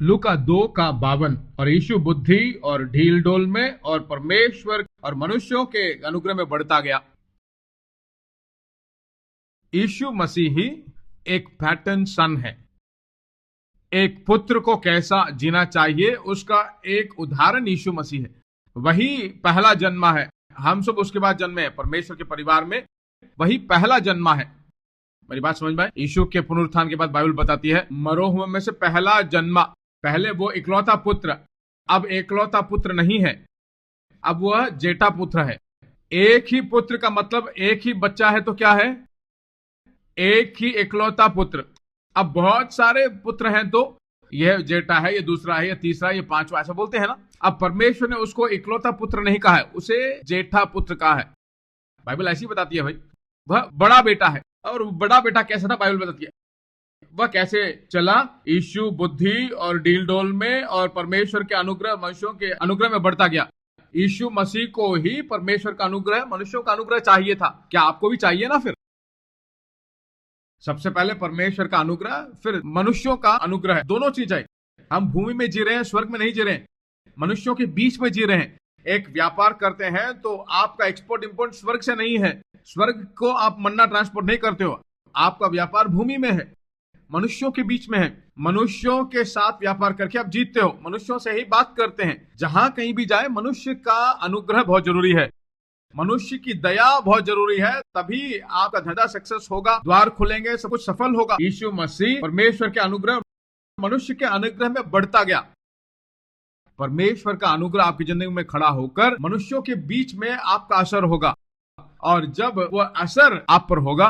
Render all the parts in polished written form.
लूका 2:52। और यीशु बुद्धि और ढील डोल में और परमेश्वर और मनुष्यों के अनुग्रह में बढ़ता गया। यीशु मसीह ही एक पैटर्न सन है। एक पुत्र को कैसा जीना चाहिए उसका एक उदाहरण यीशु मसीह है। वही पहला जन्मा है। हम सब उसके बाद जन्मे हैं। परमेश्वर के परिवार में वही पहला जन्मा है। मेरी बात समझ में? यीशु के पुनरुत्थान के बाद बाइबल बताती है मरो हुए में से पहला जन्मा। पहले वो इकलौता पुत्र, अब इकलौता पुत्र नहीं है, अब वह जेठा पुत्र है। एक ही पुत्र का मतलब एक ही बच्चा है तो क्या है? एक ही इकलौता पुत्र। अब बहुत सारे पुत्र हैं तो यह जेठा है, ये दूसरा है, ये तीसरा है, ये पांचवा, ऐसा बोलते हैं ना। अब परमेश्वर ने उसको इकलौता पुत्र नहीं कहा है, उसे जेठा पुत्र कहा है। बाइबल ऐसी बताती है भाई, वह बड़ा बेटा है। और बड़ा बेटा कैसा था बाइबल बताती है। वह कैसे चला? यीशु बुद्धि और डील डोल में और परमेश्वर के अनुग्रह मनुष्यों के अनुग्रह में बढ़ता गया। यीशु मसीह को ही परमेश्वर का अनुग्रह मनुष्यों का अनुग्रह चाहिए था। क्या आपको भी चाहिए ना? फिर सबसे पहले परमेश्वर का अनुग्रह, फिर मनुष्यों का अनुग्रह, दोनों चीज है। हम भूमि में जी रहे हैं, स्वर्ग में नहीं जी रहे हैं, मनुष्यों के बीच में जी रहे हैं। एक व्यापार करते हैं तो आपका एक्सपोर्ट इंपोर्ट स्वर्ग से नहीं है। स्वर्ग को आप मन्ना ट्रांसपोर्ट नहीं करते हो। आपका व्यापार भूमि में है, मनुष्यों के बीच में है। मनुष्यों के साथ व्यापार करके आप जीतते हो, मनुष्यों से ही बात करते हैं। जहां कहीं भी जाए मनुष्य का अनुग्रह बहुत जरूरी है, मनुष्य की दया बहुत जरूरी है, तभी आपका धंधा सक्सेस होगा, द्वार खुलेंगे, सब कुछ सफल होगा। यीशु मसीह परमेश्वर के अनुग्रह मनुष्य के अनुग्रह में बढ़ता गया। परमेश्वर का अनुग्रह आपकी जिंदगी में खड़ा होकर मनुष्यों के बीच में आपका असर होगा। और जब वह असर आप पर होगा,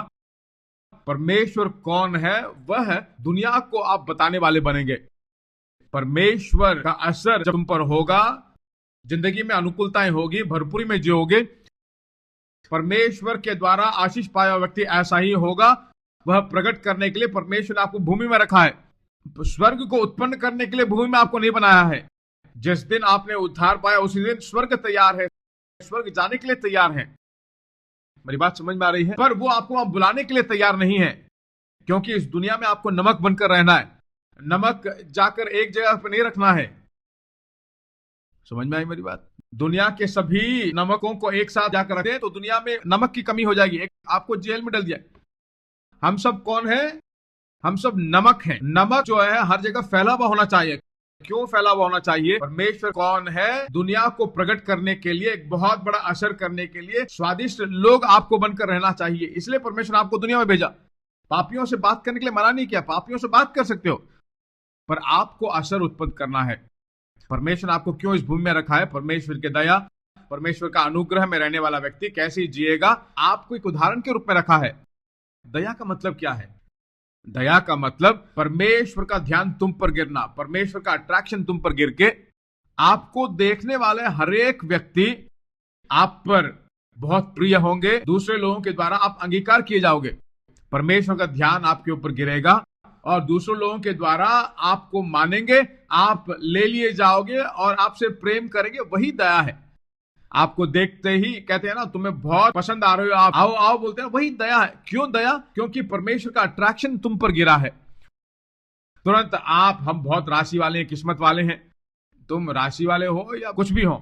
परमेश्वर कौन है वह दुनिया को आप बताने वाले बनेंगे। परमेश्वर का असर जब तुम पर होगा, जिंदगी में अनुकूलताएं होगी, भरपूरी में जियोगे। परमेश्वर के द्वारा आशीष पाया व्यक्ति ऐसा ही होगा। वह प्रकट करने के लिए परमेश्वर ने आपको भूमि में रखा है। स्वर्ग को उत्पन्न करने के लिए भूमि में आपको नहीं बनाया है। जिस दिन आपने उद्धार पाया उसी दिन स्वर्ग तैयार है, स्वर्ग जाने के लिए तैयार है। मेरी बात समझ में आ रही है? पर वो आपको वहां बुलाने के लिए तैयार नहीं है, क्योंकि इस दुनिया में आपको नमक बनकर रहना है। नमक जाकर एक जगह पर नहीं रखना है। समझ में आई मेरी बात? दुनिया के सभी नमकों को एक साथ जाकर रखते हैं तो दुनिया में नमक की कमी हो जाएगी, आपको जेल में डल दिया। हम सब कौन है? हम सब नमक हैं। नमक जो है हर जगह फैला हुआ होना चाहिए। क्यों फैला हुआ होना चाहिए? परमेश्वर कौन है दुनिया को प्रकट करने के लिए, एक बहुत बड़ा असर करने के लिए स्वादिष्ट लोग आपको बनकर रहना चाहिए। इसलिए परमेश्वर आपको दुनिया में भेजा। पापियों से बात करने के लिए मना नहीं किया, पापियों से बात कर सकते हो, पर आपको असर उत्पन्न करना है। परमेश्वर आपको क्यों इस भूमि में रखा है? परमेश्वर की दया, परमेश्वर का अनुग्रह में रहने वाला व्यक्ति कैसे जिएगा, आपको एक उदाहरण के रूप में रखा है। दया का मतलब क्या है? दया का मतलब परमेश्वर का ध्यान तुम पर गिरना, परमेश्वर का अट्रैक्शन तुम पर गिर के आपको देखने वाले हर एक व्यक्ति आप पर बहुत प्रिय होंगे। दूसरे लोगों के द्वारा आप अंगीकार किए जाओगे। परमेश्वर का ध्यान आपके ऊपर गिरेगा और दूसरे लोगों के द्वारा आपको मानेंगे, आप ले लिए जाओगे और आपसे प्रेम करेंगे। वही दया है। आपको देखते ही कहते हैं ना तुम्हें बहुत पसंद आ रहे हो, आप आओ आओ बोलते हैं, वही दया है। क्यों दया? क्योंकि परमेश्वर का अट्रैक्शन तुम पर गिरा है। तुरंत हम बहुत राशि वाले हैं, किस्मत वाले हैं। तुम राशि वाले हो या कुछ भी हो,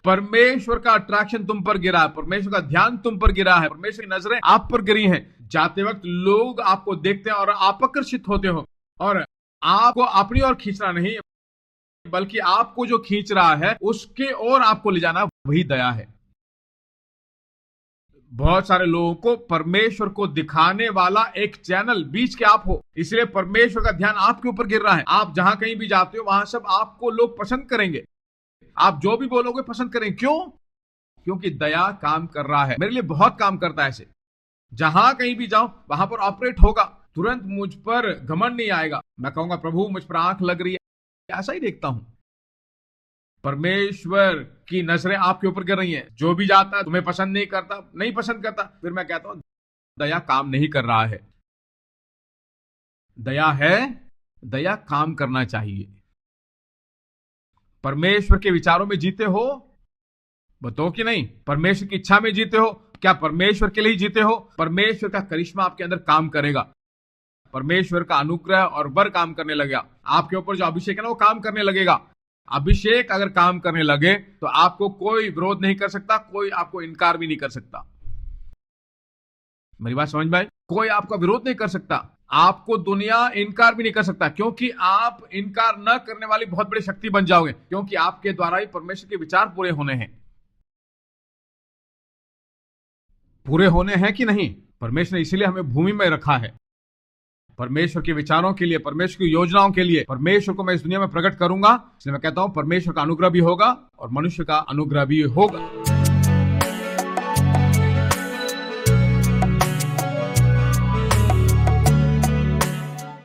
परमेश्वर का अट्रैक्शन तुम पर गिरा है, परमेश्वर का ध्यान तुम पर गिरा है, परमेश्वर की नजरें आप पर गिरी हैं। जाते वक्त लोग आपको देखते हैं और आप आकर्षित होते हो, और आपको अपनी ओर खींचना नहीं बल्कि आपको जो खींच रहा है उसके ओर आपको ले जाना, वही दया है। बहुत सारे लोगों को परमेश्वर को दिखाने वाला एक चैनल बीच के आप हो, इसलिए परमेश्वर का ध्यान आपके ऊपर गिर रहा है। आप जहां कहीं भी जाते हो वहां सब आपको लोग पसंद करेंगे, आप जो भी बोलोगे पसंद करेंगे। क्यों? क्योंकि दया काम कर रहा है। मेरे लिए बहुत काम करता है ऐसे। जहां कहीं भी जाओ वहां पर ऑपरेट होगा। तुरंत मुझ पर घमंड नहीं आएगा। मैं कहूंगा प्रभु मुझ पर आंख लग रही है, ऐसा ही देखता हूं। परमेश्वर की नजरें आपके ऊपर गिर रही हैं। जो भी जाता है तुम्हें पसंद नहीं करता, नहीं पसंद करता, फिर मैं कहता हूं दया काम नहीं कर रहा है। दया है, दया काम करना चाहिए। परमेश्वर के विचारों में जीते हो? बताओ कि नहीं? परमेश्वर की इच्छा में जीते हो? क्या परमेश्वर के लिए जीते हो? परमेश्वर का करिश्मा आपके अंदर काम करेगा। परमेश्वर का अनुग्रह और वर काम करने लगेगा। आपके ऊपर जो अभिषेक है ना वो काम करने लगेगा। अभिषेक अगर काम करने लगे तो आपको कोई विरोध नहीं कर सकता, कोई आपको इनकार भी नहीं कर सकता। मेरी बात समझ में आई? कोई आपका विरोध नहीं कर सकता, आपको दुनिया इनकार भी नहीं कर सकता, क्योंकि आप इनकार न करने वाली बहुत बड़ी शक्ति बन जाओगे, क्योंकि आपके द्वारा ही परमेश्वर के विचार पूरे होने हैं। पूरे होने हैं कि नहीं? परमेश्वर ने इसीलिए हमें भूमि में रखा है, परमेश्वर के विचारों के लिए, परमेश्वर की योजनाओं के लिए। परमेश्वर को मैं इस दुनिया में प्रकट करूंगा, इसलिए मैं कहता हूं परमेश्वर का अनुग्रह भी होगा और मनुष्य का अनुग्रह भी होगा।